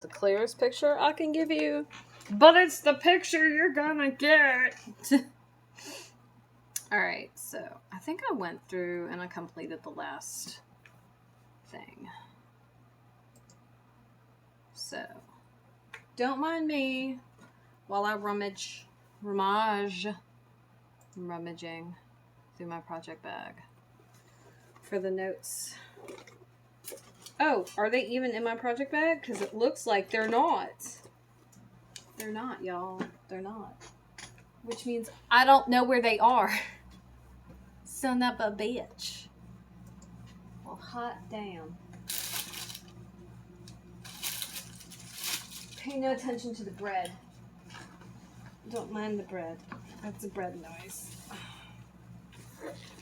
The clearest picture I can give you, but it's the picture you're gonna get. Alright, so I think I went through and I completed the last thing. So, don't mind me while I rummaging through my project bag for the notes. Oh, are they even in my project bag? Because it looks like they're not. They're not, y'all. They're not. Which means I don't know where they are. Son of a bitch. Well, hot damn. Pay no attention to the bread. Don't mind the bread. That's a bread noise.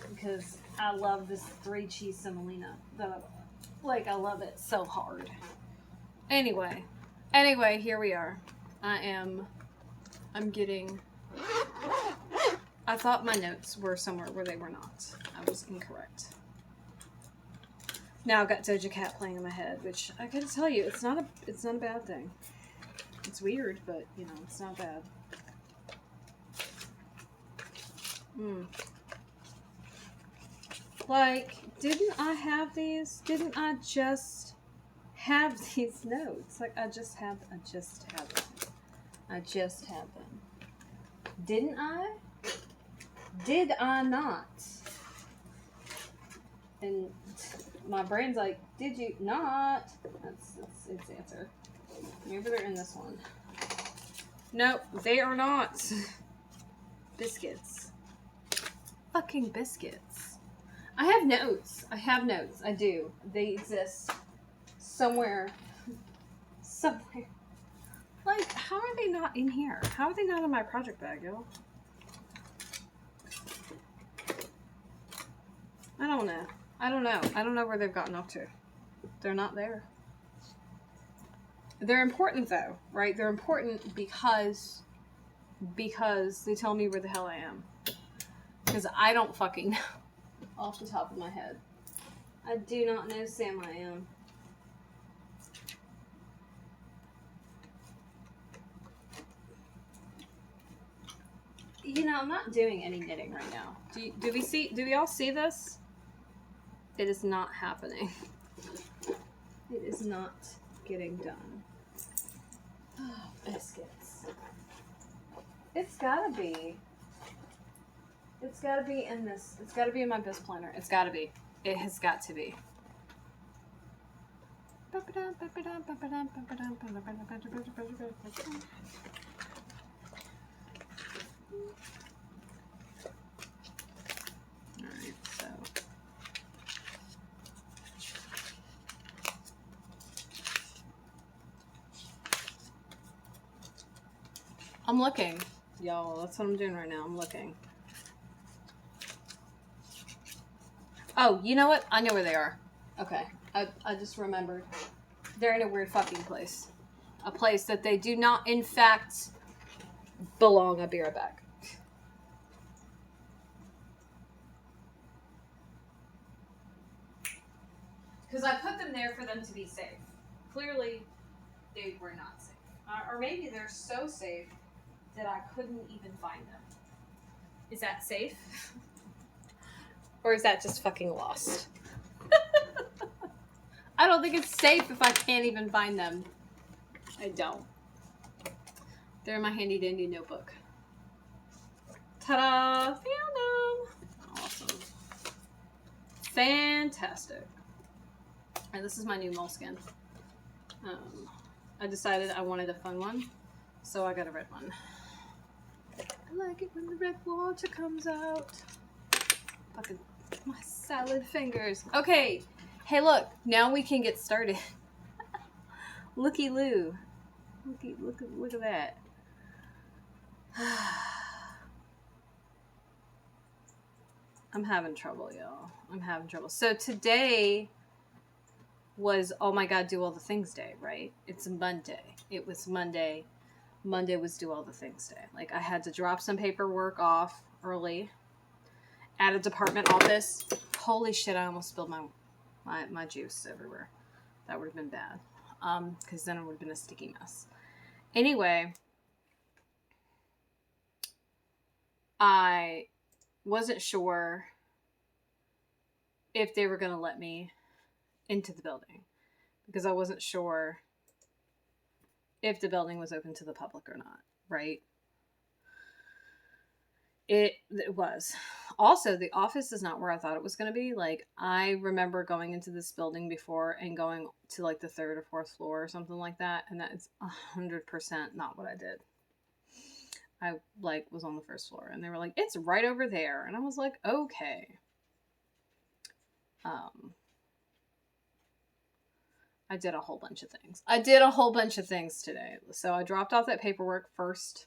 Because I love this 3 cheese semolina. Like, I love it so hard. Anyway, here we are. I'm getting... I thought my notes were somewhere where they were not. I was incorrect. Now I've got Doja Cat playing in my head, which I gotta tell you, it's not a bad thing. It's weird, but, you know, it's not bad. Like, didn't I have these? Didn't I just have these notes? Like, I just have them. I just have them. Didn't I? Did I not? And my brain's like, did you not? That's its answer. Maybe they're in this one. Nope, they are not. Biscuits. Fucking biscuits. I have notes. I do. They exist. Somewhere. Like, how are they not in here? How are they not in my project bag, yo? I don't know. I don't know where they've gotten up to. They're not there. They're important though, right? They're important because they tell me where the hell I am. Because I don't fucking know off the top of my head. I do not know Sam I am. You know, I'm not doing any knitting right now. Do we all see this? It is not happening. It is not getting done. Oh, biscuits. It's gotta be. It's gotta be in this. It's gotta be in my Biz Planner. It's gotta be. It has got to be. Alright, so. I'm looking. Y'all, that's what I'm doing right now. I'm looking. Oh, you know what? I know where they are. Okay. I just remembered. They're in a weird fucking place. A place that they do not, in fact, belong. I'll be right back. Because I put them there for them to be safe. Clearly, they were not safe. Or maybe they're so safe that I couldn't even find them. Is that safe? Or is that just fucking lost? I don't think it's safe if I can't even find them. I don't. They're in my handy dandy notebook. Ta-da! Found them! Awesome. Fantastic. And this is my new moleskin. I decided I wanted a fun one, so I got a red one. I like it when the red water comes out. Fucking my salad fingers. Okay. Hey, look. Now we can get started. Looky-loo. Look at that. I'm having trouble, y'all. I'm having trouble. So today was, oh my God, do all the things day, right? It's Monday. It was Monday. Monday was do all the things day. Like, I had to drop some paperwork off early at a department office. Holy shit, I almost spilled my juice everywhere. That would have been bad. because then it would have been a sticky mess. Anyway, I wasn't sure if they were going to let me into the building because I wasn't sure if the building was open to the public or not, right? It was. Also, the office is not where I thought it was going to be. Like, I remember going into this building before and going to like the 3rd or 4th floor or something like that, and that is 100% not what I did. I like was on the 1st floor, and they were like, "It's right over there," and I was like, "Okay." I did a whole bunch of things. I did a whole bunch of things today. So I dropped off that paperwork first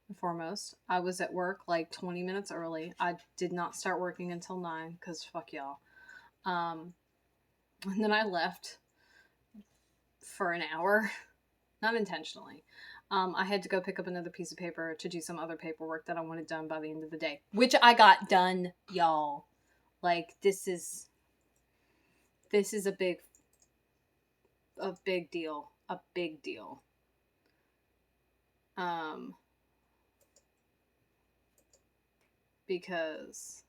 and foremost. I was at work like 20 minutes early. I did not start working until 9 because fuck y'all. And then I left for an hour. Not intentionally. I had to go pick up another piece of paper to do some other paperwork that I wanted done by the end of the day. Which I got done, y'all. Like, this is a big deal. A big deal. Because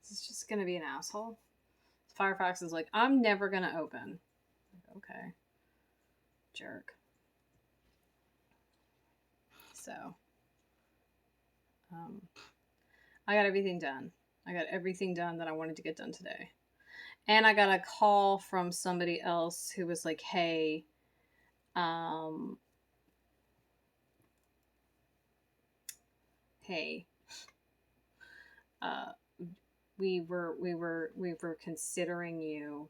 this is just going to be an asshole. Firefox is like, I'm never going to open. Okay. Jerk. So, I got everything done. I got everything done that I wanted to get done today. And I got a call from somebody else who was like, hey, we were considering you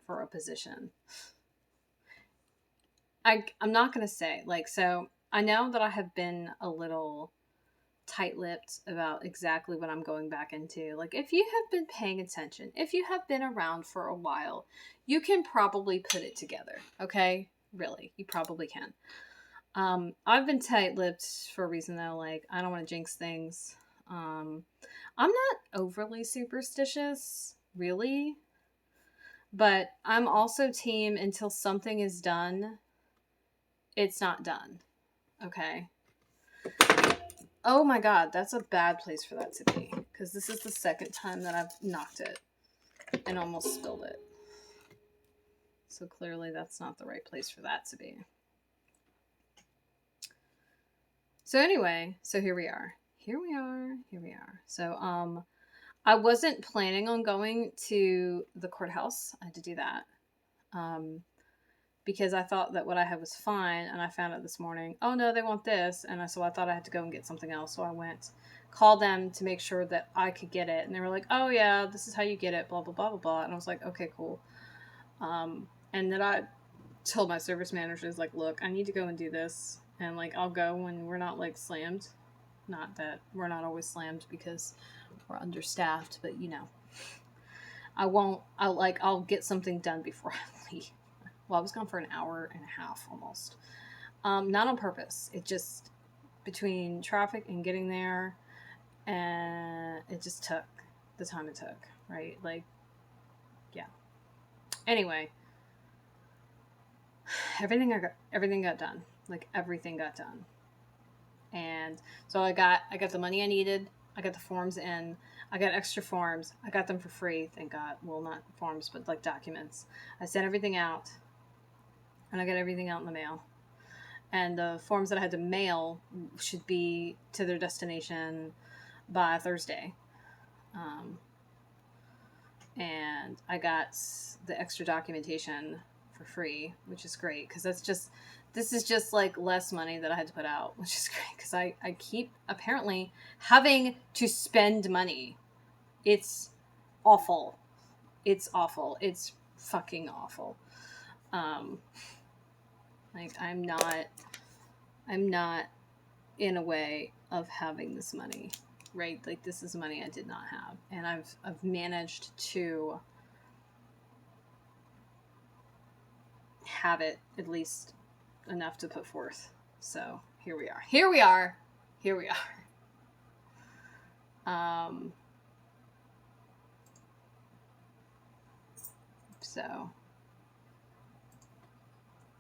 for a position. I'm not going to say, like, so I know that I have been a little tight-lipped about exactly what I'm going back into. Like, if you have been paying attention, if you have been around for a while, you can probably put it together, okay? Really, you probably can. I've been tight-lipped for a reason, though. Like, I don't want to jinx things. I'm not overly superstitious, really. But I'm also team until something is done, it's not done. Okay? Oh my god, that's a bad place for that to be. Because this is the second time that I've knocked it and almost spilled it. So clearly that's not the right place for that to be. So anyway, so here we are. So, I wasn't planning on going to the courthouse. I had to do that. Because I thought that what I had was fine, and I found out this morning, oh no, they want this, and so I thought I had to go and get something else, so I went, called them to make sure that I could get it, and they were like, oh yeah, this is how you get it, blah, blah, blah, blah, blah, and I was like, okay, cool. And then I told my service managers, like, look, I need to go and do this, and, like, I'll go when we're not, like, slammed. Not that we're not always slammed because we're understaffed, but, you know, I'll get something done before I leave. Well, I was gone for an hour and a half almost. Not on purpose. It just, between traffic and getting there, and it just took the time it took, right? Like, yeah. Anyway, everything got done. Like, everything got done. And so I got the money I needed. I got the forms in. I got extra forms. I got them for free, thank God. Well, not forms, but like documents. I sent everything out. And I got everything out in the mail. And the forms that I had to mail should be to their destination by Thursday. And I got the extra documentation for free, which is great. Because this is just like less money that I had to put out, which is great. Because I keep apparently having to spend money. It's awful. It's awful. It's fucking awful. Like, I'm not in a way of having this money, right? Like, this is money I did not have, and I've managed to have it at least enough to put forth. So here we are. So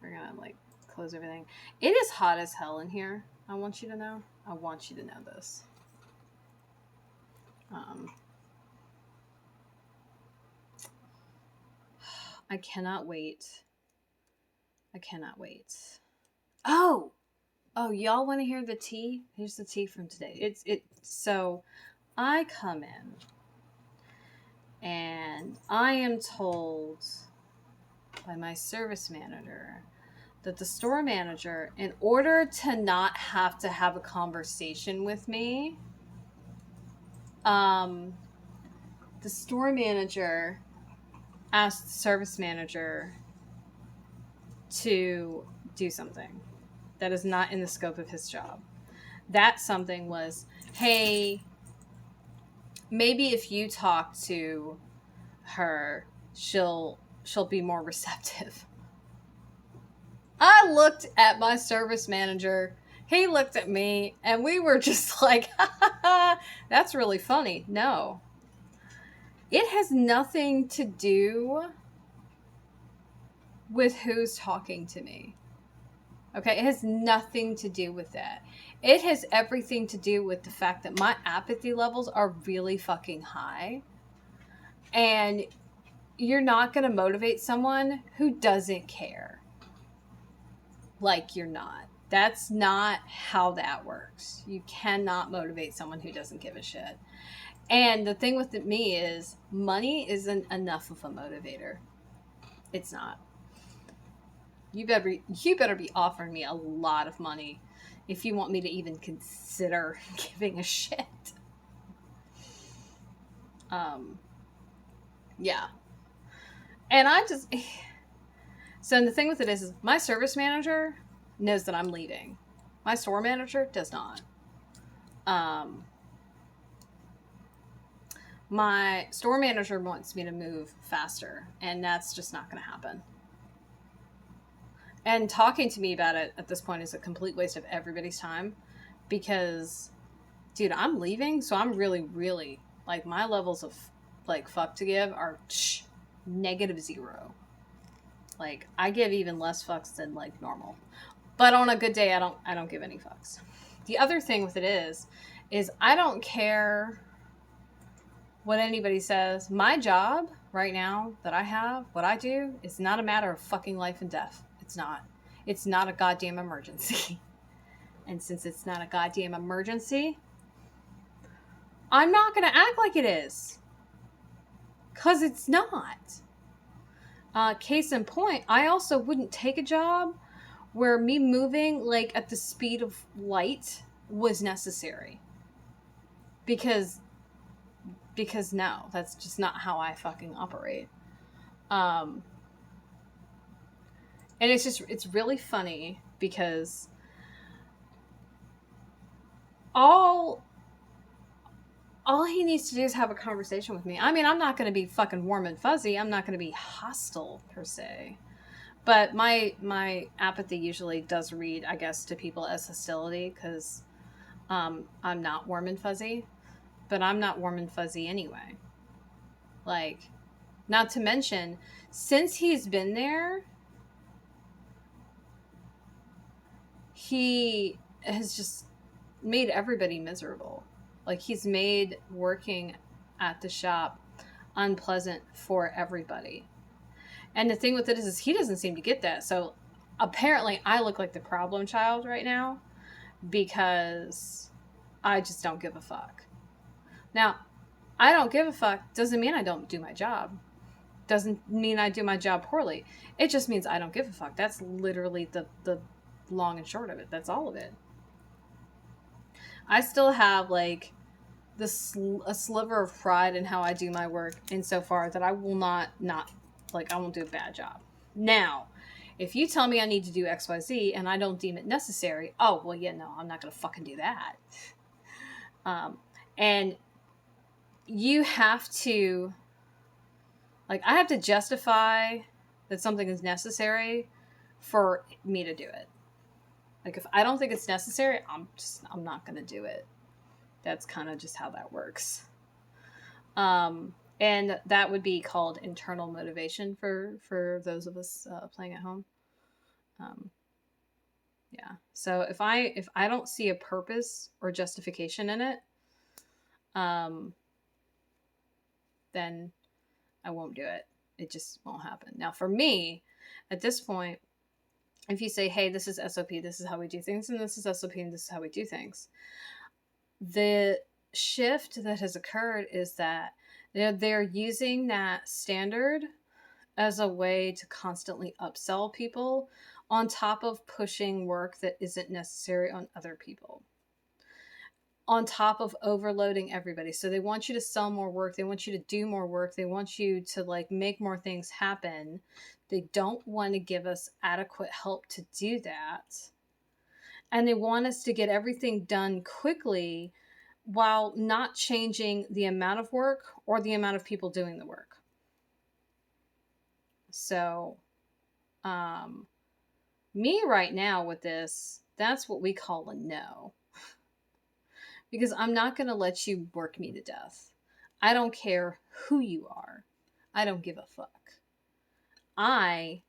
we're gonna like close everything. It is hot as hell in here. I want you to know. I want you to know this. I cannot wait. I cannot wait. Oh, y'all want to hear the tea? Here's the tea from today. So I come in and I am told by my service manager that the store manager, in order to not have to have a conversation with me, the store manager asked the service manager to do something that is not in the scope of his job. That something was, hey, maybe if you talk to her, she'll be more receptive. I looked at my service manager, he looked at me, and we were just like, that's really funny. No. It has nothing to do with who's talking to me. Okay, it has nothing to do with that. It has everything to do with the fact that my apathy levels are really fucking high. And you're not going to motivate someone who doesn't care. Like you're not. That's not how that works. You cannot motivate someone who doesn't give a shit. And the thing with me is, money isn't enough of a motivator. It's not. You better be offering me a lot of money if you want me to even consider giving a shit. Yeah. And so the thing with it is my service manager knows that I'm leaving. My store manager does not. My store manager wants me to move faster, and that's just not going to happen. And talking to me about it at this point is a complete waste of everybody's time because, dude, I'm leaving, so I'm really, really, like, my levels of, like, fuck to give are -0. Like, I give even less fucks than, like, normal. But on a good day, I don't give any fucks. The other thing with it is I don't care what anybody says. My job right now that I have, what I do, is not a matter of fucking life and death. It's not. It's not a goddamn emergency. And since it's not a goddamn emergency, I'm not going to act like it is. Because it's not. Case in point, I also wouldn't take a job where me moving like at the speed of light was necessary. Because no, that's just not how I fucking operate. And it's really funny because all he needs to do is have a conversation with me. I mean, I'm not going to be fucking warm and fuzzy. I'm not going to be hostile per se. But my apathy usually does read, I guess, to people as hostility because I'm not warm and fuzzy. But I'm not warm and fuzzy anyway. Like, not to mention, since he's been there, he has just made everybody miserable. Like, he's made working at the shop unpleasant for everybody. And the thing with it is he doesn't seem to get that. So apparently I look like the problem child right now because I just don't give a fuck. Now, I don't give a fuck doesn't mean I don't do my job. Doesn't mean I do my job poorly. It just means I don't give a fuck. That's literally the long and short of it. That's all of it. I still have like a sliver of pride in how I do my work insofar that I will not I won't do a bad job. Now, if you tell me I need to do XYZ and I don't deem it necessary, oh, well, yeah, no, I'm not going to fucking do that. And you have to, like, I have to justify that something is necessary for me to do it. Like, if I don't think it's necessary, I'm not going to do it. That's kind of just how that works. And that would be called internal motivation for those of us playing at home. Um, yeah. So if I don't see a purpose or justification in it, um, then I won't do it. It just won't happen. Now, for me, at this point, if you say, "Hey, this is SOP. This is how we do things, and this is SOP, and this is how we do things," the shift that has occurred is that they're using that standard as a way to constantly upsell people on top of pushing work that isn't necessary on other people, on top of overloading everybody. So they want you to sell more work, they want you to do more work, they want you to like make more things happen. They don't want to give us adequate help to do that. And they want us to get everything done quickly while not changing the amount of work or the amount of people doing the work. So, me right now with this, that's what we call a no. Because I'm not going to let you work me to death. I don't care who you are. I don't give a fuck. I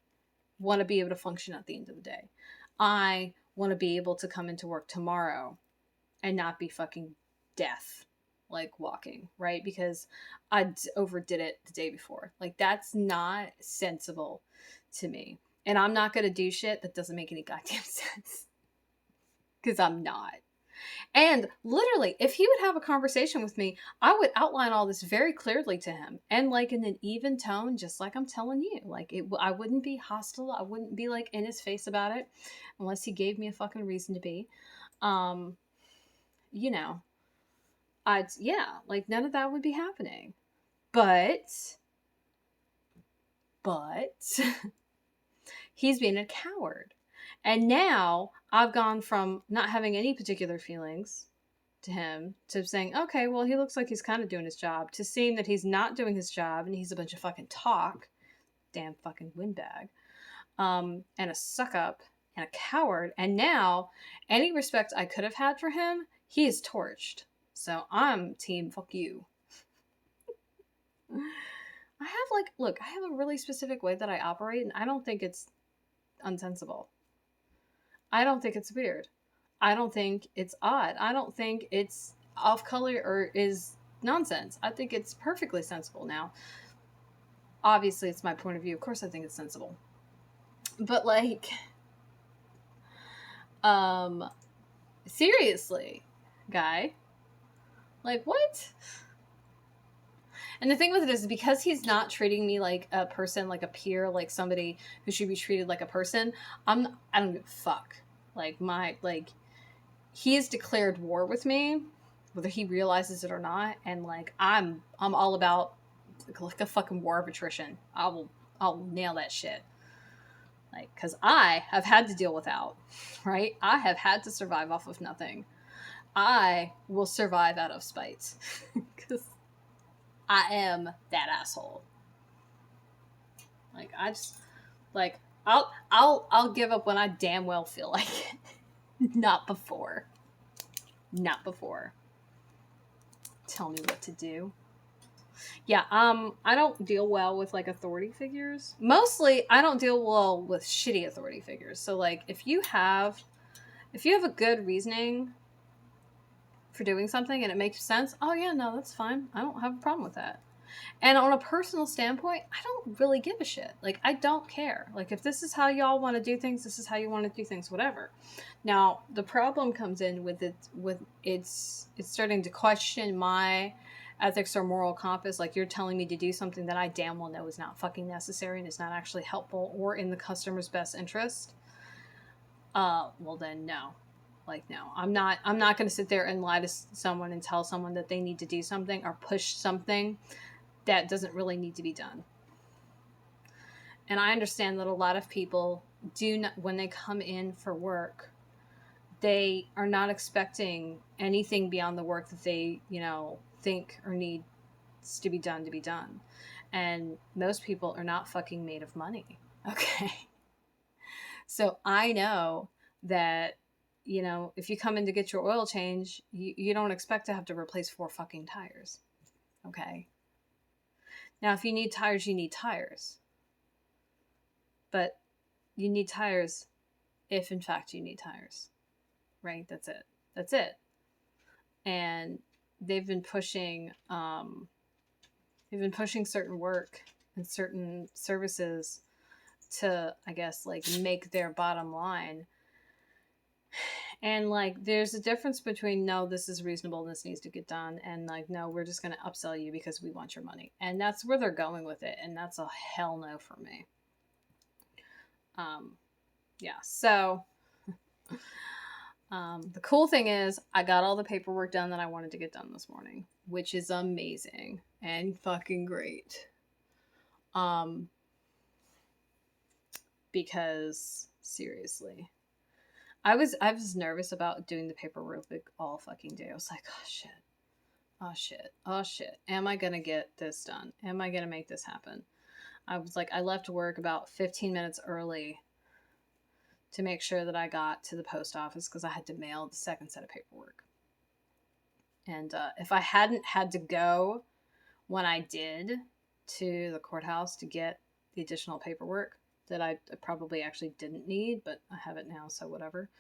want to be able to function at the end of the day. I want to be able to come into work tomorrow and not be fucking death, like walking, right? Because I overdid it the day before. Like, that's not sensible to me. And I'm not going to do shit that doesn't make any goddamn sense. Because I'm not. And literally, if he would have a conversation with me, I would outline all this very clearly to him, and like in an even tone, just like I'm telling you. Like, I wouldn't be hostile. I wouldn't be like in his face about it, unless he gave me a fucking reason to be. You know, like none of that would be happening. But he's being a coward. And now I've gone from not having any particular feelings to him to saying, okay, well, he looks like he's kind of doing his job, to seeing that he's not doing his job and he's a bunch of fucking talk, damn fucking windbag, and a suck up and a coward. And now any respect I could have had for him, he is torched. So I'm team fuck you. I have a really specific way that I operate, and I don't think it's unsensible. I don't think it's weird. I don't think it's odd. I don't think it's off color or is nonsense. I think it's perfectly sensible. Now, obviously, it's my point of view. Of course, I think it's sensible. But, like, seriously, guy, like, what? And the thing with it is, because he's not treating me like a person, like a peer, like somebody who should be treated like a person, I don't give a fuck. He has declared war with me, whether he realizes it or not, and like I'm all about like a fucking war of attrition. I'll nail that shit. Like, because I have had to deal without, right? I have had to survive off of nothing. I will survive out of spite. Because I am that asshole. Like, I'll give up when I damn well feel like it. Not before. Not before. Tell me what to do. Yeah, I don't deal well with like authority figures. Mostly I don't deal well with shitty authority figures. So like if you have a good reasoning for doing something and it makes sense, oh yeah, no, that's fine. I don't have a problem with that. And on a personal standpoint, I don't really give a shit. Like, I don't care. Like, if this is how y'all want to do things, this is how you want to do things, whatever. Now, the problem comes in with it's starting to question my ethics or moral compass. Like, you're telling me to do something that I damn well know is not fucking necessary and is not actually helpful or in the customer's best interest. Well then, no. Like, no, I'm not going to sit there and lie to someone and tell someone that they need to do something or push something that doesn't really need to be done. And I understand that a lot of people do not, when they come in for work, they are not expecting anything beyond the work that they, think or needs to be done. And most people are not fucking made of money. Okay. So I know that, if you come in to get your oil change, you don't expect to have to replace 4 fucking tires. Okay. Now, if you need tires, you need tires. But you need tires if, in fact, you need tires. Right? That's it. That's it. And they've been pushing certain work and certain services to, I guess, like, make their bottom line. And, like, there's a difference between, no, this is reasonable, this needs to get done, and, like, no, we're just going to upsell you because we want your money. And that's where they're going with it, and that's a hell no for me. Yeah, so the cool thing is I got all the paperwork done that I wanted to get done this morning, which is amazing and fucking great. Because seriously, I was nervous about doing the paperwork all fucking day. I was like, oh shit. Am I gonna get this done? Am I gonna make this happen? I was like, I left work about 15 minutes early to make sure that I got to the post office because I had to mail the second set of paperwork. And if I hadn't had to go when I did to the courthouse to get the additional paperwork that I probably actually didn't need, but I have it now, so whatever.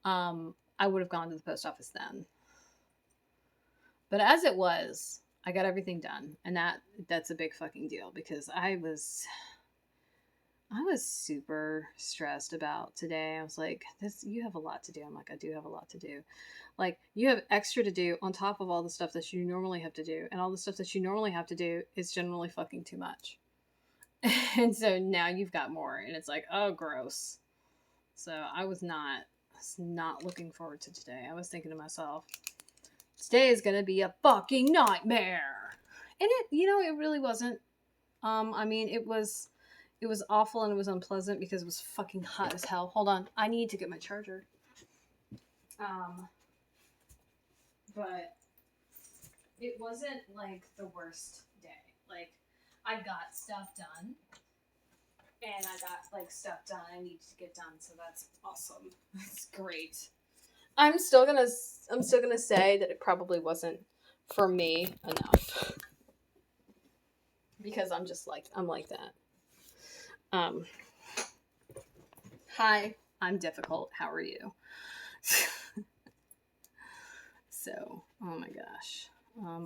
I would have gone to the post office then. But as it was, I got everything done, and that's a big fucking deal because I was super stressed about today. I was like, you have a lot to do. I'm like, I do have a lot to do. Like, you have extra to do on top of all the stuff that you normally have to do, and all the stuff that you normally have to do is generally fucking too much. And so now you've got more, and it's like, oh, gross. So I was not looking forward to today. I was thinking to myself, today is gonna be a fucking nightmare. And it really wasn't. I mean, it was awful and it was unpleasant because it was fucking hot as hell. Hold on, I need to get my charger. But it wasn't like the worst day. Like, I got stuff done. And I got, like, stuff done I need to get done, so that's awesome. That's great. I'm still gonna say that it probably wasn't for me enough. Because I'm like that. Hi, I'm difficult. How are you? So, oh my gosh.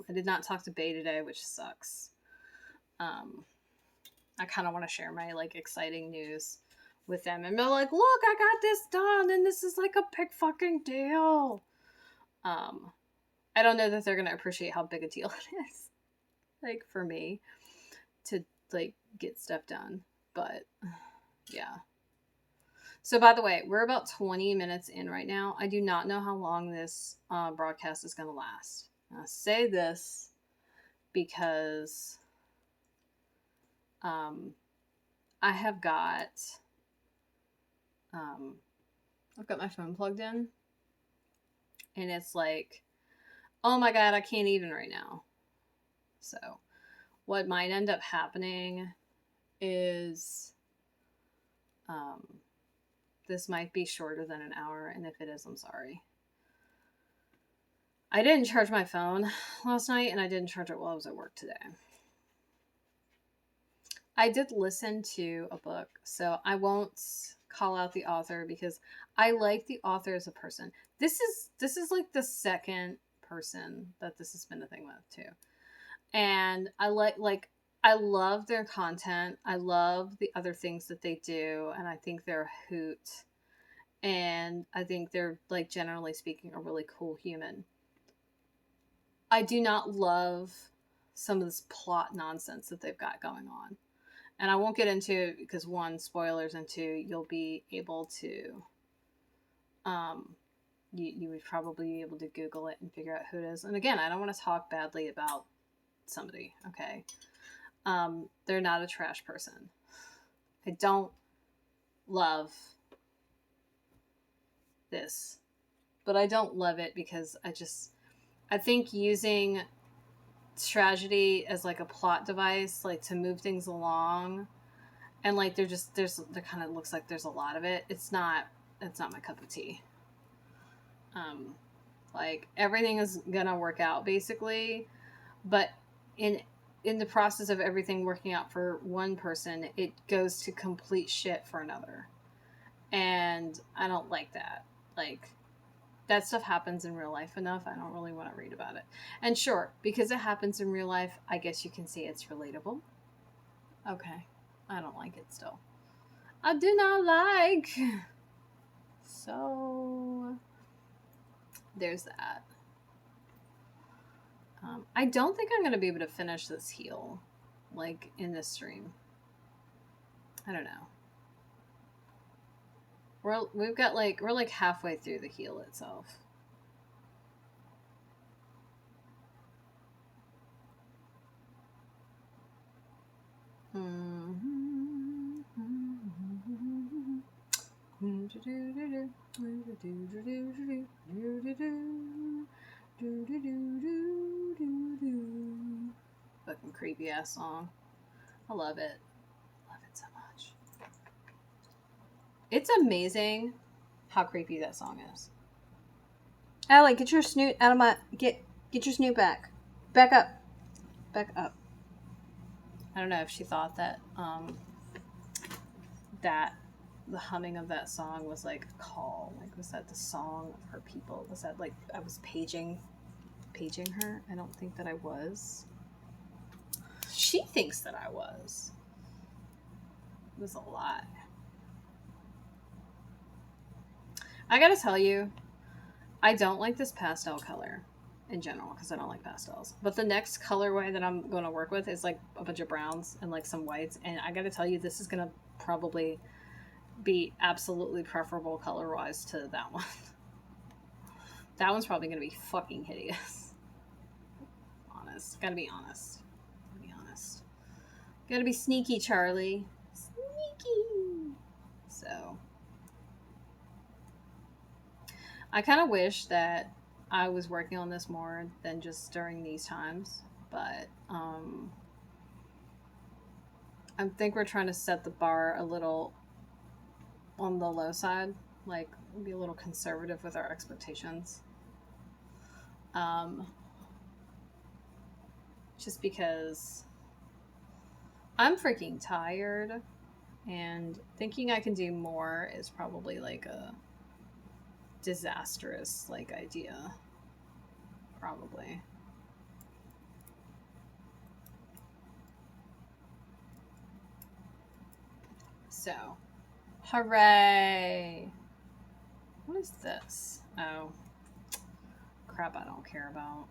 I did not talk to Bay today, which sucks. I kind of want to share my, like, exciting news with them. And they're like, look, I got this done, and this is, like, a big fucking deal. I don't know that they're going to appreciate how big a deal it is. Like, for me to, like, get stuff done. But, yeah. So, by the way, we're about 20 minutes in right now. I do not know how long this broadcast is going to last. I say this because I have got I've got my phone plugged in, and it's like, oh my god, I can't even right now. So what might end up happening is this might be shorter than an hour, and if it is, I'm sorry. I didn't charge my phone last night, and I didn't charge it while I was at work today. I did listen to a book, so I won't call out the author because I like the author as a person. This is like the second person that this has been a thing with too. And I I love their content. I love the other things that they do, and I think they're a hoot. And I think they're, like, generally speaking, a really cool human. I do not love some of this plot nonsense that they've got going on. And I won't get into it because, one, spoilers, and two, you'll be able to, you would probably be able to Google it and figure out who it is. And again, I don't want to talk badly about somebody, okay? They're not a trash person. I don't love this, but I don't love it because I think using tragedy as, like, a plot device, like, to move things along, and, like, there kind of looks like there's a lot of it. It's not my cup of tea. Like, everything is gonna work out basically, but in in the process of everything working out for one person, it goes to complete shit for another. And I don't like that. Like, that stuff happens in real life enough. I don't really want to read about it. And sure, because it happens in real life, I guess you can say it's relatable. Okay. I don't like it still. I do not like. So, there's that. I don't think I'm going to be able to finish this heal, like, in this stream. I don't know. We're like halfway through the heal itself. Fucking creepy ass song. I love it. Love it so much. It's amazing how creepy that song is. Allie, get your snoot out of my... Get your snoot back. Back up. Back up. I don't know if she thought that, that the humming of that song was like a call. Like, was that the song of her people? Was that like I was paging her? I don't think that I was. She thinks that I was. It was a lie. I gotta tell you, I don't like this pastel color in general because I don't like pastels. But the next colorway that I'm going to work with is like a bunch of browns and like some whites. And I gotta tell you, this is going to probably be absolutely preferable color-wise to that one. That one's probably going to be fucking hideous. Honest. Gotta be honest. Gotta be sneaky, Charlie. Sneaky. So, I kind of wish that I was working on this more than just during these times, but I think we're trying to set the bar a little on the low side, like be a little conservative with our expectations. Just because I'm freaking tired, and thinking I can do more is probably like a disastrous like idea. Probably. So, hooray! What is this? Oh, crap! I don't care about.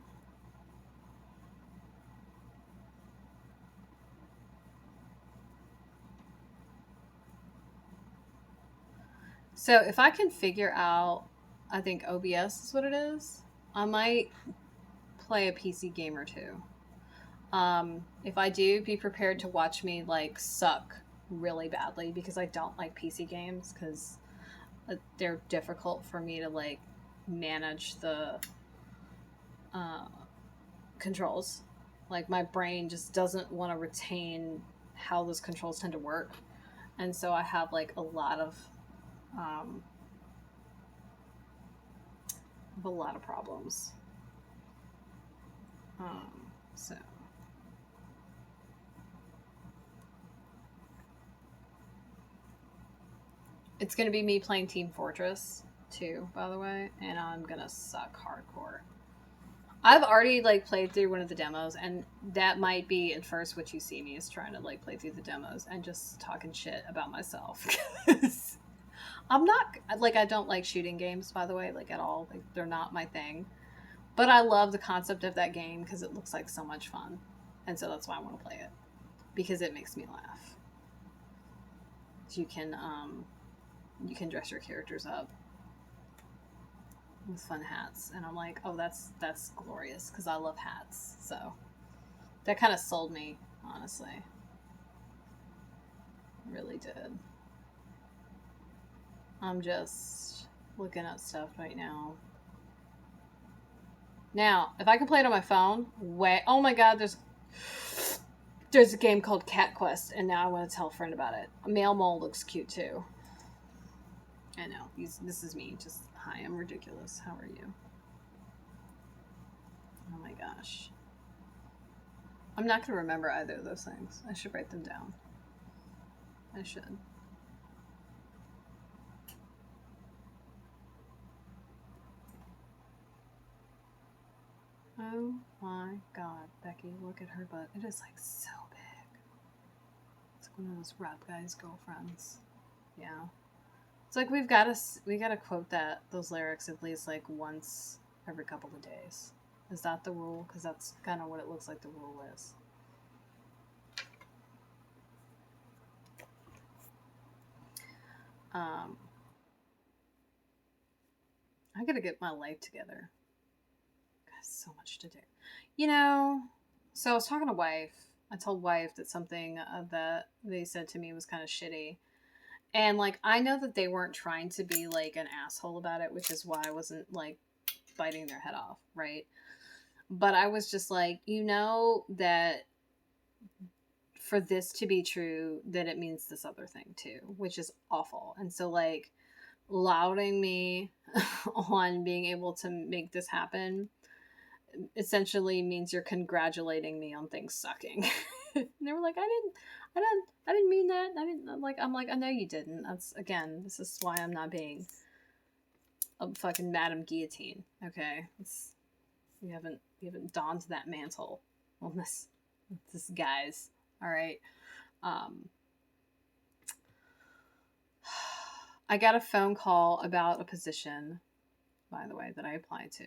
So if I can figure out, I think OBS is what it is, I might play a PC game or two. If I do, be prepared to watch me like suck really badly because I don't like PC games because they're difficult for me to like manage the controls. Like my brain just doesn't want to retain how those controls tend to work, and so I have like a lot of problems. So it's gonna be me playing Team Fortress 2, by the way, and I'm gonna suck hardcore. I've already like played through one of the demos, and that might be at first what you see me is trying to like play through the demos and just talking shit about myself. I'm not like, I don't like shooting games, by the way, like at all. Like, they're not my thing. But I love the concept of that game because it looks like so much fun. And so that's why I want to play it. Because it makes me laugh. You can dress your characters up with fun hats. And I'm like, oh, that's glorious because I love hats. So that kind of sold me, honestly. It really did. I'm just looking at stuff right now. Now, if I can play it on my phone, oh my god, there's a game called Cat Quest, and now I want to tell a friend about it. Male Mole looks cute too. I know, this is me, just, hi, I'm ridiculous, how are you? Oh my gosh. I'm not going to remember either of those things. I should write them down. I should. Oh my god, Becky, look at her butt. It is like so big. It's like one of those rap guys' girlfriends. Yeah. It's like we gotta quote those lyrics at least like once every couple of days. Is that the rule? Because that's kind of what it looks like the rule is. I gotta get my life together. Got so much to do. You know, so I was talking to wife. I told wife that something that they said to me was kind of shitty. And like, I know that they weren't trying to be like an asshole about it, which is why I wasn't like biting their head off, right? But I was just like, you know, that for this to be true, that it means this other thing too, which is awful. And so like lauding me on being able to make this happen essentially means you're congratulating me on things sucking. And they were like, I didn't mean that. I'm like, I know you didn't. That's, again, this is why I'm not being a fucking Madame Guillotine. Okay. You haven't donned that mantle on this guys. All right. I got a phone call about a position, by the way, that I applied to.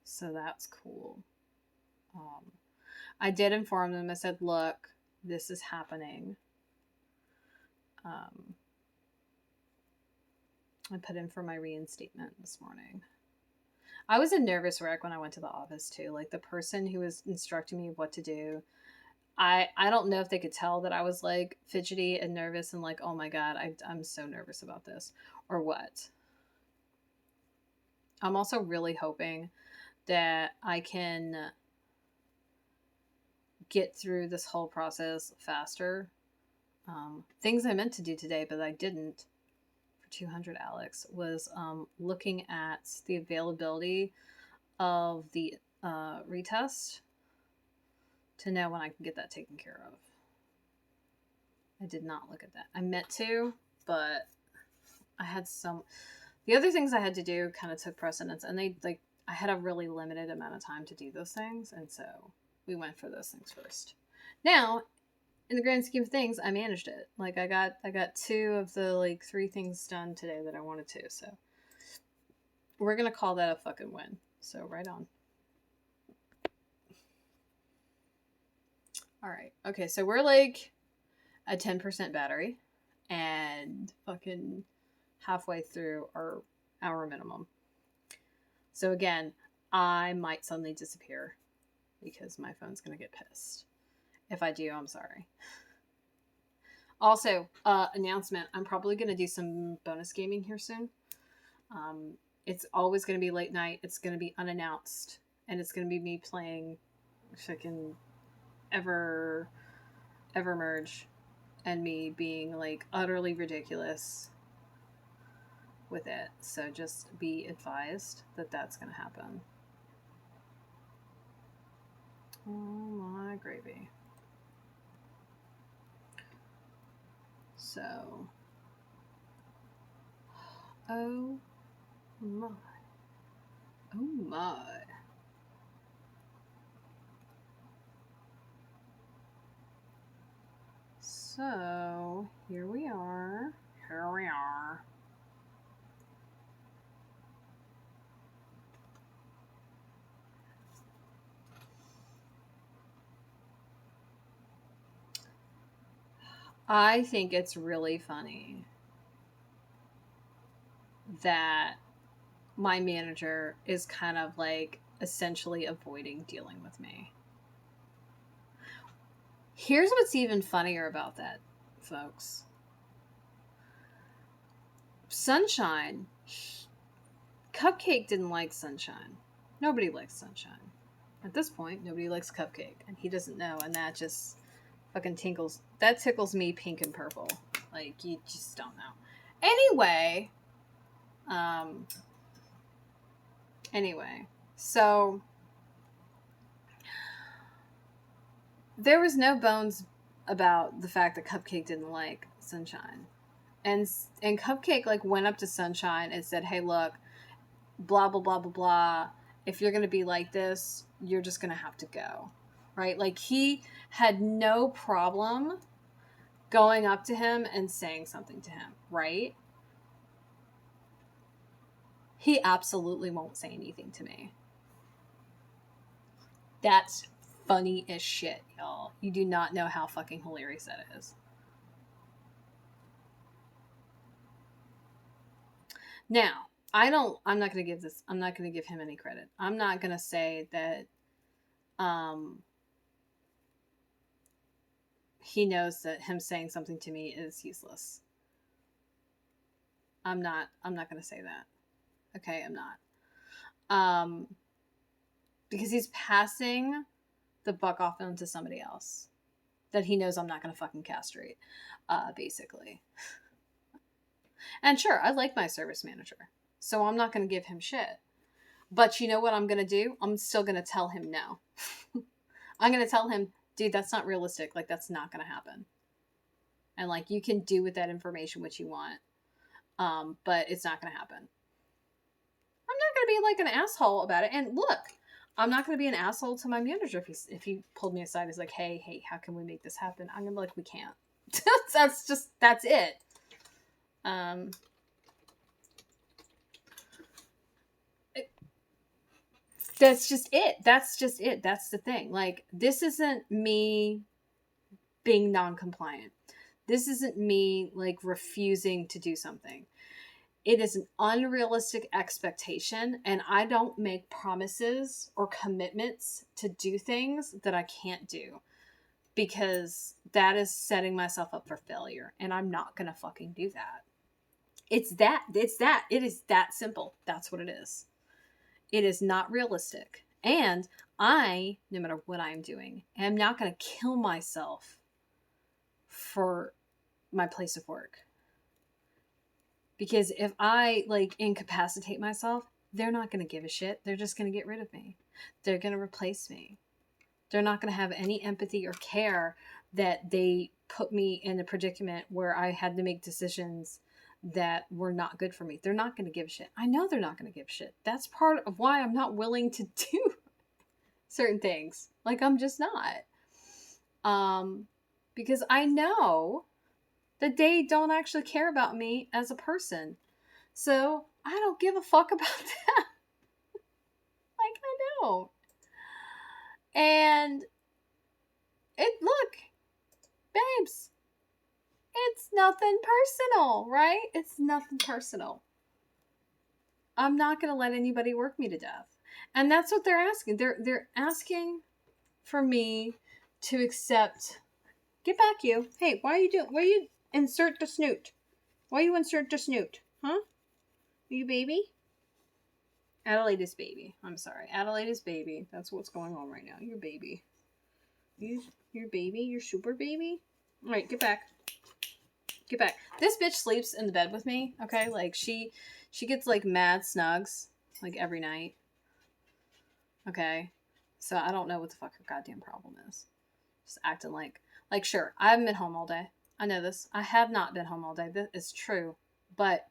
So that's cool. I did inform them. I said, look, this is happening. I put in for my reinstatement this morning. I was a nervous wreck when I went to the office too. Like the person who was instructing me what to do, I don't know if they could tell that I was like fidgety and nervous and like, oh my God, I'm so nervous about this or what. I'm also really hoping that I can get through this whole process faster. Things I meant to do today, but I didn't for 200, Alex, was looking at the availability of the retest to know when I can get that taken care of. I did not look at that. I meant to, but I had the other things I had to do kind of took precedence, and I had a really limited amount of time to do those things, and so we went for those things first. Now, in the grand scheme of things, I managed it. Like I got 2 of the like 3 things done today that I wanted to. So we're gonna call that a fucking win. So right on. All right. Okay. So we're like a 10% battery, and fucking halfway through our hour minimum. So again, I might suddenly disappear because my phone's gonna get pissed. If I do, I'm sorry. Also, announcement, I'm probably going to do some bonus gaming here soon. It's always going to be late night. It's going to be unannounced. And it's going to be me playing fucking Evermerge and me being like utterly ridiculous with it. So just be advised that that's going to happen. Oh my gravy. So, oh my. Oh my. So, here we are. Here we are. I think it's really funny that my manager is kind of like essentially avoiding dealing with me. Here's what's even funnier about that, folks. Sunshine. Cupcake didn't like Sunshine. Nobody likes Sunshine. At this point, nobody likes Cupcake, and he doesn't know, and that just fucking tickles me pink and purple. Like, you just don't know. Anyway, so there was no bones about the fact that Cupcake didn't like Sunshine. And Cupcake like went up to Sunshine and said, "Hey, look, blah blah blah blah blah. If you're gonna be like this, you're just gonna have to go." Right? Like he had no problem going up to him and saying something to him, right? He absolutely won't say anything to me. That's funny as shit, y'all. You do not know how fucking hilarious that is. Now, I'm not going to give him any credit. I'm not going to say that he knows that him saying something to me is useless. I'm not going to say that. Okay, I'm not. Because he's passing the buck off onto somebody else that he knows I'm not going to fucking castrate, basically. And sure, I like my service manager, so I'm not going to give him shit. But you know what I'm going to do? I'm still going to tell him no. I'm going to tell him, dude, that's not realistic. Like, that's not going to happen. And, like, you can do with that information what you want. But it's not going to happen. I'm not going to be, like, an asshole about it. And look, I'm not going to be an asshole to my manager if he pulled me aside. He's like, hey, how can we make this happen? I'm going to be like, we can't. That's it. That's just it. That's the thing. Like, this isn't me being non-compliant. This isn't me, like, refusing to do something. It is an unrealistic expectation, and I don't make promises or commitments to do things that I can't do, because that is setting myself up for failure, and I'm not gonna fucking do that. It is that simple. That's what it is. It is not realistic. And I, no matter what I'm doing, am not going to kill myself for my place of work. Because if I, like, incapacitate myself, they're not going to give a shit. They're just going to get rid of me. They're going to replace me. They're not going to have any empathy or care that they put me in a predicament where I had to make decisions that were not good for me. They're not going to give a shit. I know they're not going to give a shit. That's part of why I'm not willing to do certain things. Like, I'm just not. Because I know that they don't actually care about me as a person. So I don't give a fuck about that. Like, I don't. And look, babes, it's nothing personal, right? It's nothing personal. I'm not going to let anybody work me to death. And that's what they're asking. They're asking for me to accept. Get back, you. Hey, why you insert the snoot? Why you insert the snoot? Huh? Are you baby? Adelaide is baby. I'm sorry. Adelaide is baby. That's what's going on right now. You're baby. You're baby? You're super baby? Alright, get back. Get back. This bitch sleeps in the bed with me, okay? Like, she gets, like, mad snugs, like, every night. Okay? So I don't know what the fuck her goddamn problem is. Just acting like, sure, I haven't been home all day. I know this. I have not been home all day. That is true. But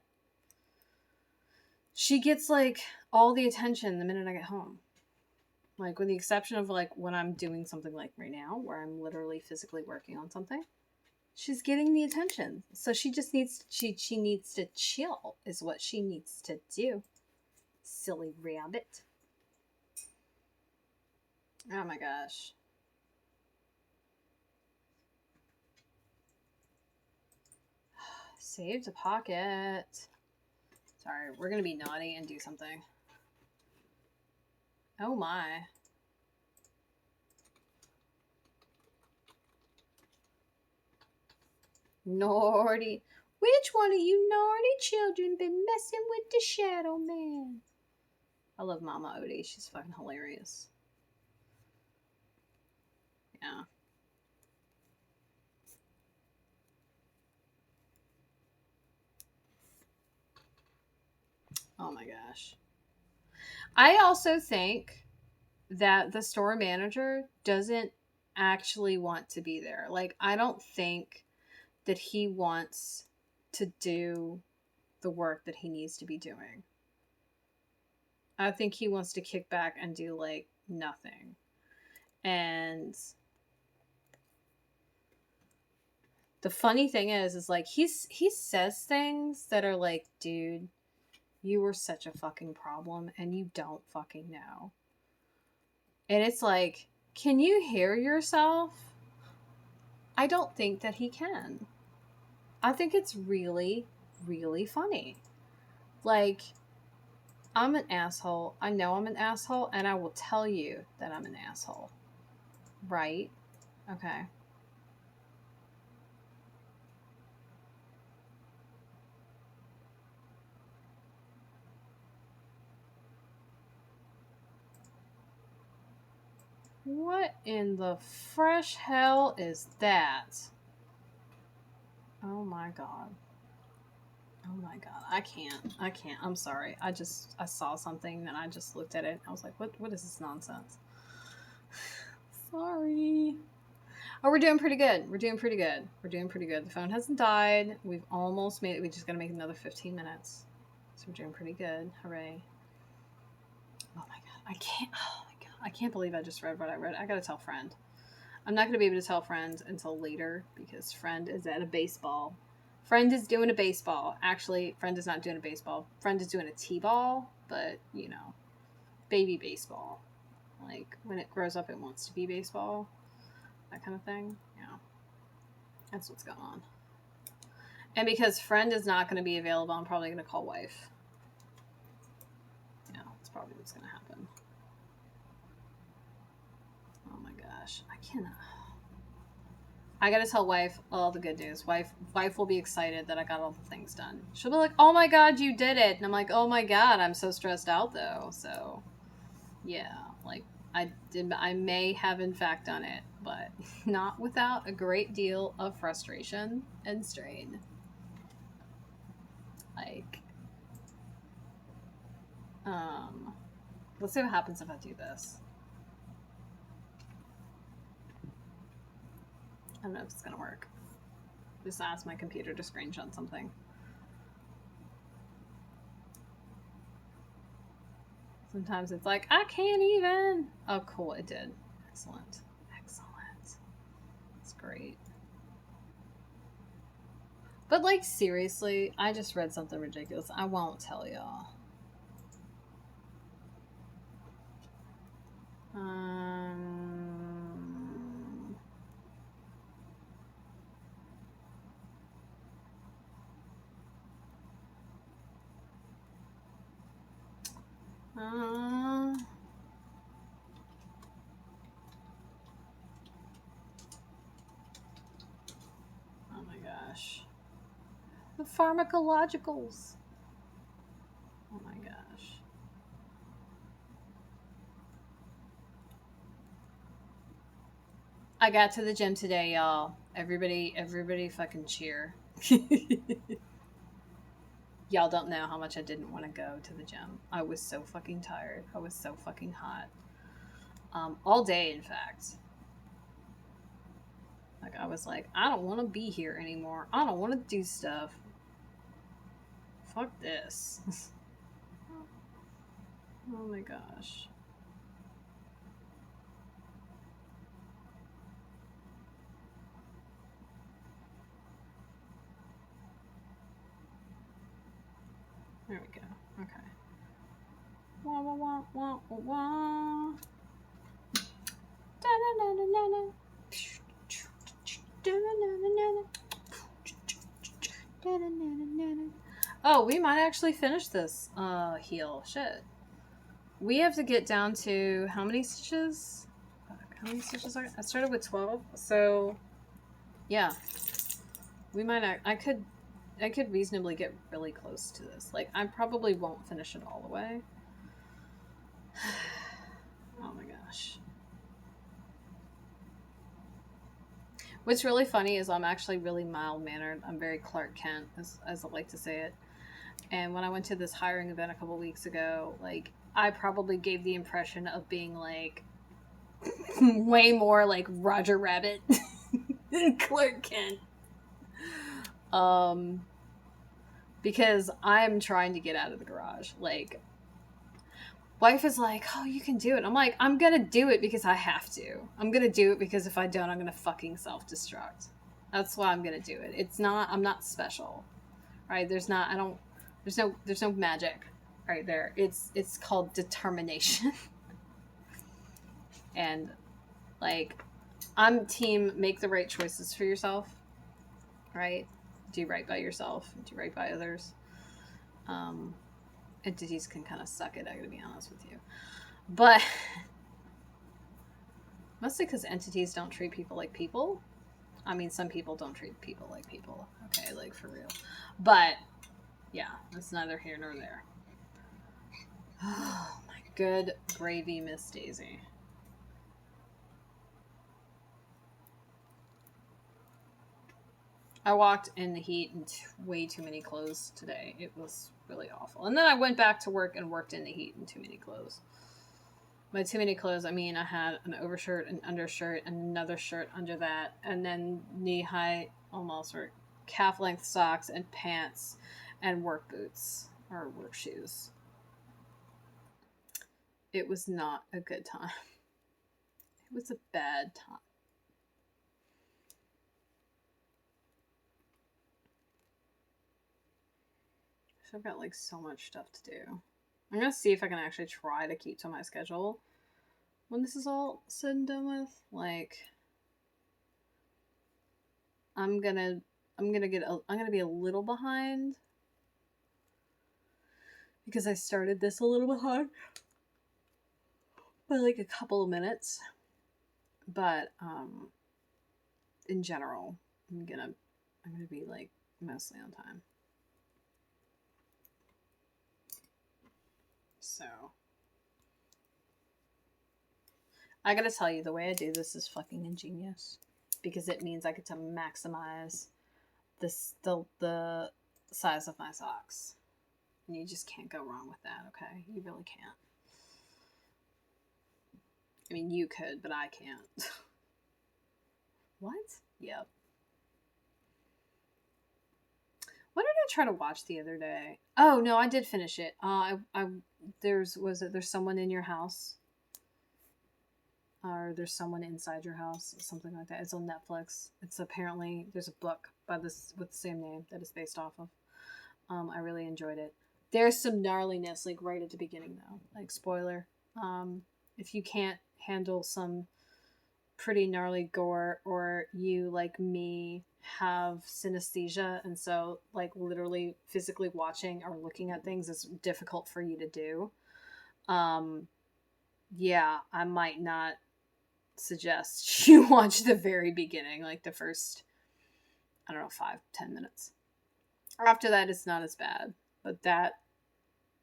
she gets, like, all the attention the minute I get home. Like, with the exception of, like, when I'm doing something like right now, where I'm literally physically working on something. She's getting the attention. So she just needs, she needs to chill, is what she needs to do. Silly rabbit. Oh my gosh. Save to pocket. Sorry, we're gonna be naughty and do something. Oh my. Naughty. Which one of you naughty children been messing with the Shadow Man? I love Mama Odie. She's fucking hilarious. Yeah. Oh my gosh. I also think that the store manager doesn't actually want to be there. Like, I don't think that he wants to do the work that he needs to be doing. I think he wants to kick back and do like nothing. And the funny thing is like he says things that are like, dude, you were such a fucking problem and you don't fucking know. And it's like, can you hear yourself? I don't think that he can. I think it's really, really funny. Like, I'm an asshole. I know I'm an asshole, and I will tell you that I'm an asshole. Right? Okay. What in the fresh hell is that? Oh my god. Oh my god. I can't. I'm sorry. I saw something and I just looked at it. I was like, what is this nonsense? Sorry. Oh, we're doing pretty good. The phone hasn't died. We've almost made it. We just gotta make another 15 minutes. So we're doing pretty good. Hooray. Oh my god. I can't. Oh my god. I can't believe I just read what I read. I gotta tell Friend. I'm not gonna be able to tell Friend until later because Friend is at a baseball. Friend is doing a baseball. Actually, Friend is not doing a baseball. Friend is doing a t-ball, but, you know, baby baseball. Like, when it grows up, it wants to be baseball. That kind of thing. Yeah. That's what's going on. And because Friend is not going to be available, I'm probably going to call Wife. Yeah, that's probably what's going to happen. Oh my gosh. I cannot. I gotta tell Wife all the good news. Wife will be excited that I got all the things done. She'll be like, oh my god, you did it. And I'm like, oh my god, I'm so stressed out though. So, yeah, like, I may have in fact done it, but not without a great deal of frustration and strain. Like, let's see what happens if I do this. I don't know if it's gonna work. Just ask my computer to screenshot something. Sometimes it's like, I can't even. Oh, cool, it did. Excellent. That's great. But, like, seriously, I just read something ridiculous. I won't tell y'all. Oh my gosh. The pharmacologicals. Oh my gosh. I got to the gym today, y'all. Everybody fucking cheer. Y'all don't know how much I didn't want to go to the gym. I was so fucking tired. I was so fucking hot. All day, in fact. Like, I was like, I don't want to be here anymore. I don't want to do stuff. Fuck this. Oh my gosh. There we go. Okay. Wah wah wah wah wah wah. Da na na na na na. Da na na na na. Da na na na na. Oh, we might actually finish this heel. Shit. We have to get down to how many stitches? How many stitches are I started with 12, so yeah. We might I could reasonably get really close to this. Like, I probably won't finish it all the way. Oh my gosh. What's really funny is I'm actually really mild-mannered. I'm very Clark Kent, as I like to say it. And when I went to this hiring event a couple weeks ago, like, I probably gave the impression of being, like, way more like Roger Rabbit than Clark Kent. Because I'm trying to get out of the garage. Like, wife is like, oh, you can do it. I'm like, I'm gonna do it because I have to. I'm gonna do it because if I don't, I'm gonna fucking self-destruct. That's why I'm gonna do it. I'm not special. Right? There's no magic right there. It's called determination. And like, I'm team make the right choices for yourself. Right? Do right by yourself. Do right by others. Entities can kind of suck it, I gotta be honest with you. But mostly because entities don't treat people like people. I mean, some people don't treat people like people. Okay, like for real. But yeah, that's neither here nor there. Oh my good gravy, Miss Daisy. I walked in the heat in way too many clothes today. It was really awful. And then I went back to work and worked in the heat in too many clothes. By too many clothes, I mean I had an overshirt, an undershirt, and another shirt under that, and then knee-high, almost, or calf-length socks and pants and work boots, or work shoes. It was not a good time. It was a bad time. So I've got like so much stuff to do. I'm gonna see if I can actually try to keep to my schedule when this is all said and done with. Like, I'm gonna be a little behind because I started this a little behind by like a couple of minutes. But in general, I'm gonna be like mostly on time. So I gotta tell you, the way I do this is fucking ingenious because it means I get to maximize the size of my socks, and you just can't go wrong with that. Okay, you really can't. I mean, you could, but I can't. What? Yep. What did I try to watch the other day? Oh no, I did finish it. There's someone in your house, or there's someone inside your house, something like that. It's on Netflix. It's apparently there's a book with the same name that it's based off of. I really enjoyed it. There's some gnarliness like right at the beginning though. Like spoiler. If you can't handle some pretty gnarly gore, or you like me have synesthesia, and so like literally physically watching or looking at things is difficult for you to do, yeah, I might not suggest you watch the very beginning, like the first, I don't know, 5-10 minutes. After that it's not as bad, but that,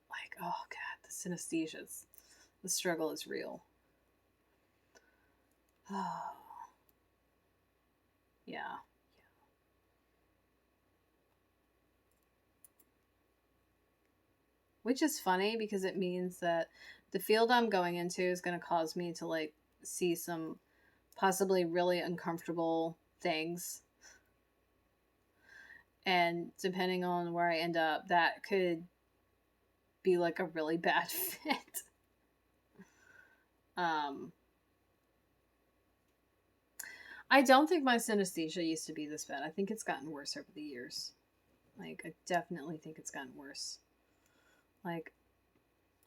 like, oh god, the synesthesia, the struggle is real. Oh. Yeah. Which is funny because it means that the field I'm going into is going to cause me to like see some possibly really uncomfortable things. And depending on where I end up, that could be like a really bad fit. I don't think my synesthesia used to be this bad. I think it's gotten worse over the years. Like, I definitely think it's gotten worse. Like,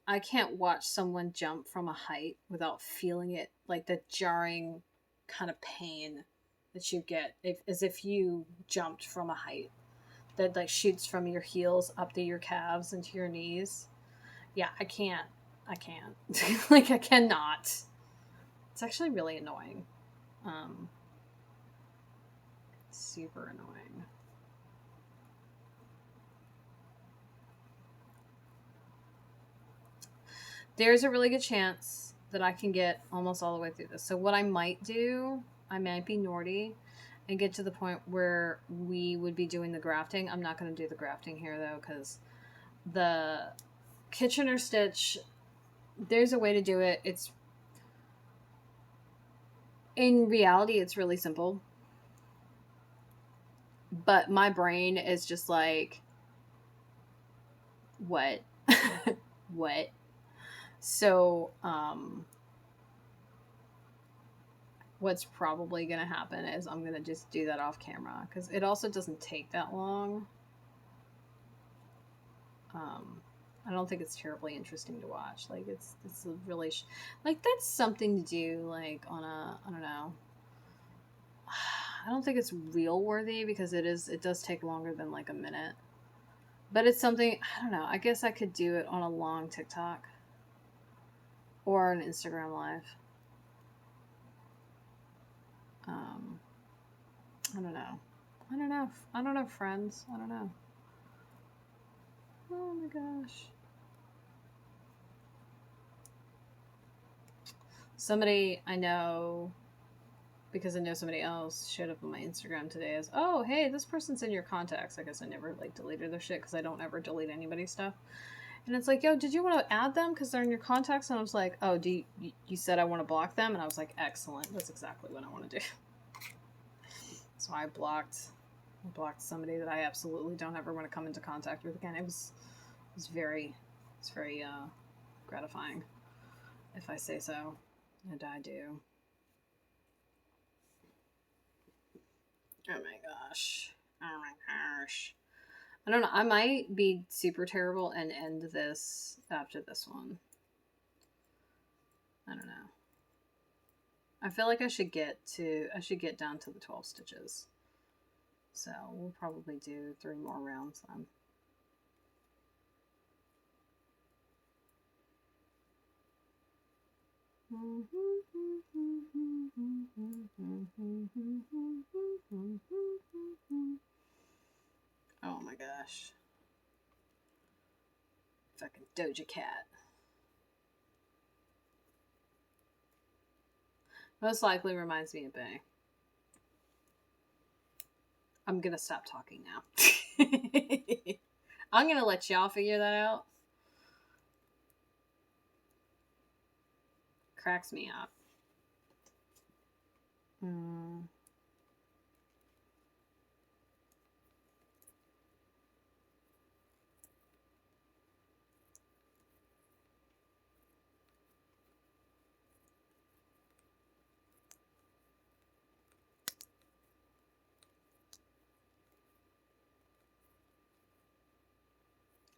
I can't watch someone jump from a height without feeling it, like the jarring kind of pain that you get as if you jumped from a height that like shoots from your heels up to your calves and to your knees. Yeah, I can't. Like, I cannot. It's actually really annoying. Super annoying. There's a really good chance that I can get almost all the way through this. So what I might do, I might be naughty and get to the point where we would be doing the grafting. I'm not going to do the grafting here though, because the Kitchener stitch, there's a way to do it. It's In reality, it's really simple. But my brain is just like, what? What? So, what's probably going to happen is I'm going to just do that off camera because it also doesn't take that long. I don't think it's terribly interesting to watch. Like it's a really like that's something to do like on a, I don't know. I don't think it's reel worthy because it does take longer than like a minute. But it's something, I don't know. I guess I could do it on a long TikTok or an Instagram live. I don't know. I don't know. I don't know, friends. I don't know. Oh my gosh. Somebody I know, because I know somebody else, showed up on my Instagram today as, oh, hey, this person's in your contacts. I guess I never like deleted their shit because I don't ever delete anybody's stuff. And it's like, yo, did you want to add them because they're in your contacts? And I was like, oh, you said I want to block them? And I was like, excellent. That's exactly what I want to do. So I blocked somebody that I absolutely don't ever want to come into contact with again. It was very gratifying, if I say so. And I do. Oh my gosh. Oh my gosh. I don't know. I might be super terrible and end this after this one. I don't know. I feel like I should get down to the 12 stitches. So we'll probably do 3 more rounds then. Oh my gosh. Fucking Doja Cat. Most likely reminds me of Bay. I'm gonna stop talking now. I'm gonna let y'all figure that out. Cracks me up.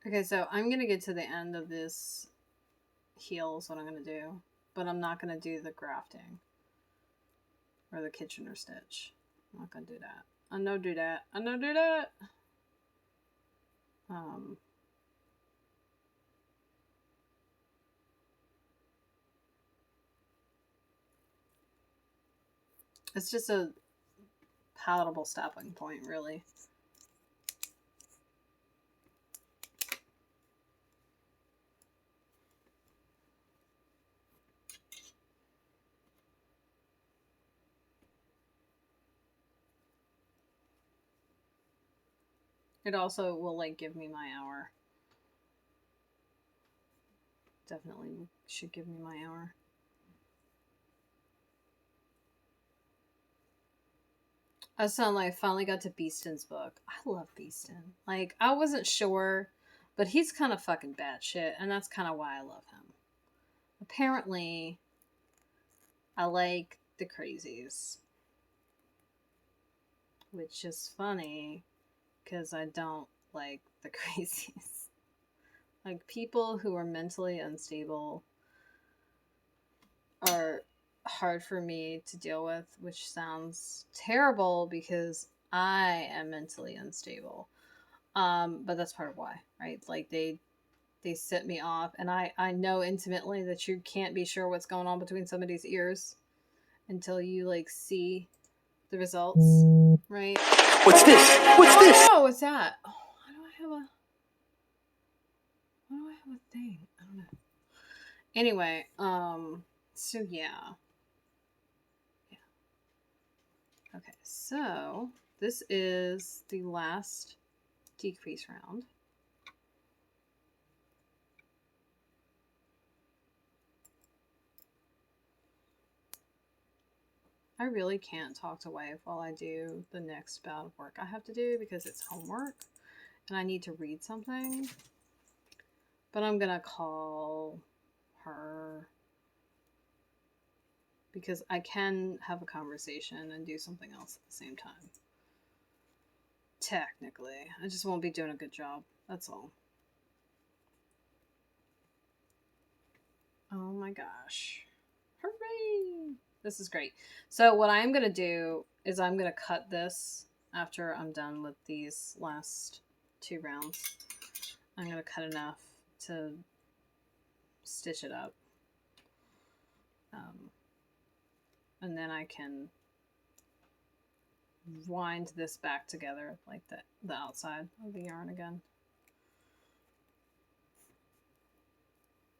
Okay, so I'm gonna get to the end of this heel is what I'm gonna do, but I'm not gonna do the grafting or the Kitchener stitch. I'm not gonna do that. I know do that. I know do that. It's just a palatable stopping point, really. It also will like give me my hour. Definitely should give me my hour. I sound like I finally got to Beeston's book. I love Beeston. Like, I wasn't sure, but he's kind of fucking batshit, and that's kind of why I love him. Apparently, I like the crazies. Which is funny, because I don't like the crazies. Like, people who are mentally unstable are hard for me to deal with, which sounds terrible because I am mentally unstable. But that's part of why, right? Like they set me off, and I know intimately that you can't be sure what's going on between somebody's ears until you like see the results, right? What's this? What's this? Oh, what's that? Oh, why do I have a thing? I don't know. Anyway, so yeah. Okay, so this is the last decrease round. I really can't talk to wife while I do the next bout of work I have to do because it's homework and I need to read something. But I'm gonna call her because I can have a conversation and do something else at the same time. Technically. I just won't be doing a good job. That's all. Oh my gosh. Hooray! This is great. So what I'm going to do is I'm going to cut this after I'm done with these last 2 rounds. I'm going to cut enough to stitch it up. And then I can wind this back together like the outside of the yarn again.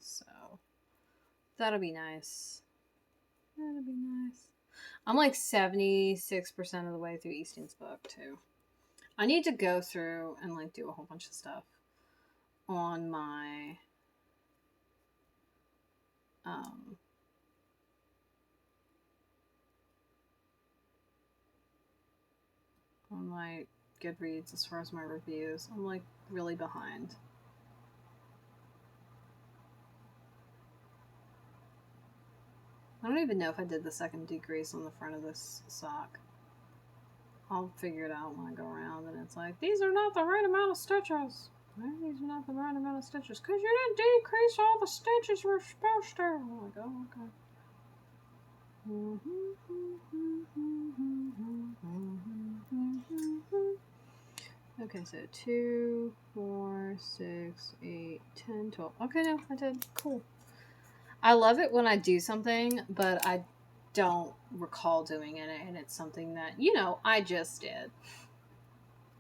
So that'll be nice. That'll be nice. I'm like 76% of the way through Easton's book too. I need to go through and like do a whole bunch of stuff on my on my Goodreads as far as my reviews. I'm like really behind. I don't even know if I did the second decrease on the front of this sock. I'll figure it out when I go around and it's like, these are not the right amount of stitches. Why are these not the right amount of stitches? Because you didn't decrease all the stitches we're supposed to. I'm like, oh, okay. Okay, so 2, 4, 6, 8, 10, 12. Okay, no, I did. Cool. I love it when I do something, but I don't recall doing it, and it's something that, you know, I just did.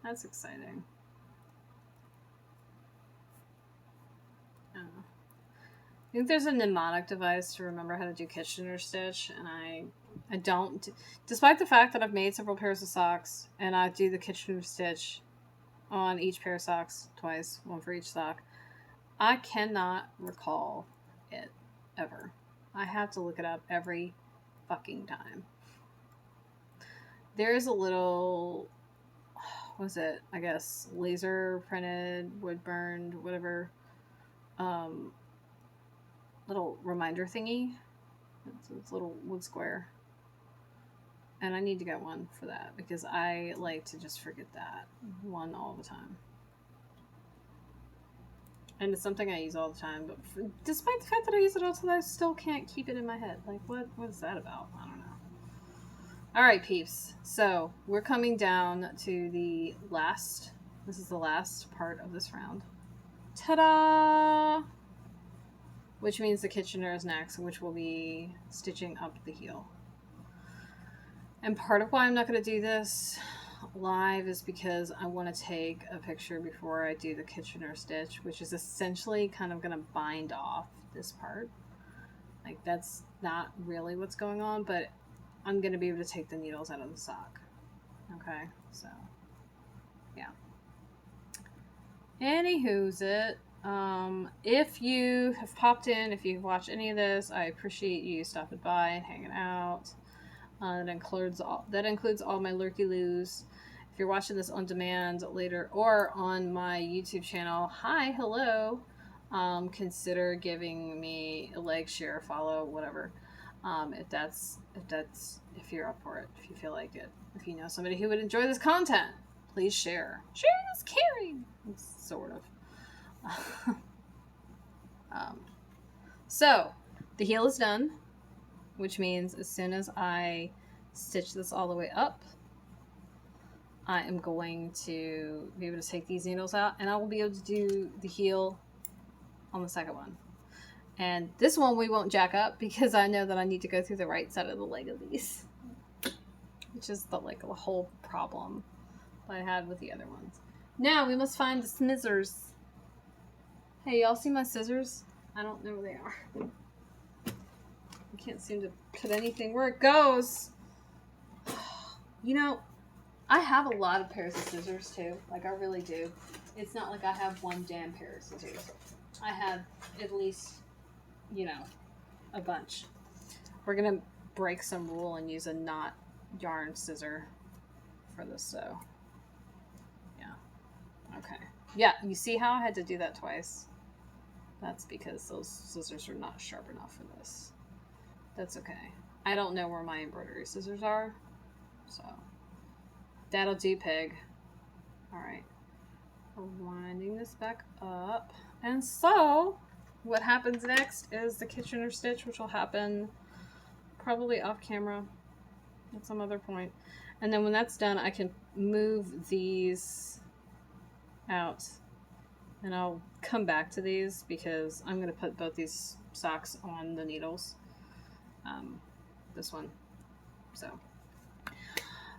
That's exciting. I think there's a mnemonic device to remember how to do Kitchener stitch, and I don't, despite the fact that I've made several pairs of socks, and I do the Kitchener stitch on each pair of socks twice, one for each sock, I cannot recall it ever. I have to look it up every fucking time. There is a little, what was it? I guess laser printed, wood burned, whatever, little reminder thingy. It's a little wood square. And I need to get one for that because I like to just forget that one all the time. And it's something I use all the time, but despite the fact that I use it all the time, I still can't keep it in my head. Like, what is that about? I don't know. All right, peeps. So we're coming down to the last, this is the last part of this round. Ta-da! Which means the Kitchener is next, which will be stitching up the heel. And part of why I'm not going to do this live is because I want to take a picture before I do the Kitchener stitch, which is essentially kind of going to bind off this part. Like, that's not really what's going on, but I'm going to be able to take the needles out of the sock. Okay, so yeah. Anywho's it. If you have popped in, if you've watched any of this, I appreciate you stopping by and hanging out. That includes all my lurky-loos. If you're watching this on demand later or on my YouTube channel, hi, hello. Consider giving me a like, share, follow, whatever. If you're up for it, if you feel like it, if you know somebody who would enjoy this content, please share. Share is caring, sort of. So the heel is done, which means as soon as I stitch this all the way up, I am going to be able to take these needles out and I will be able to do the heel on the second one. And this one we won't jack up because I know that I need to go through the right side of the leg of these, which is the whole problem that I had with the other ones. Now we must find the scissors. Hey, y'all see my scissors? I don't know where they are. I can't seem to put anything where it goes. You know, I have a lot of pairs of scissors too. Like, I really do. It's not like I have one damn pair of scissors. I have at least, you know, a bunch. We're gonna break some rule and use a not yarn scissor for this sew. Yeah. Okay. Yeah, you see how I had to do that twice? That's because those scissors are not sharp enough for this. That's okay. I don't know where my embroidery scissors are, so that'll do, pig. Alright. We're winding this back up. And so, what happens next is the Kitchener stitch, which will happen probably off camera at some other point. And then when that's done, I can move these out. And I'll come back to these because I'm going to put both these socks on the needles. This one. So,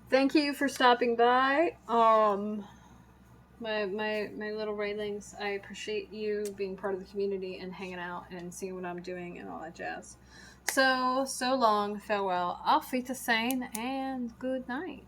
thank you for stopping by. My little railings. I appreciate you being part of the community and hanging out and seeing what I'm doing and all that jazz. So long, farewell, auf Wiedersehen, and good night.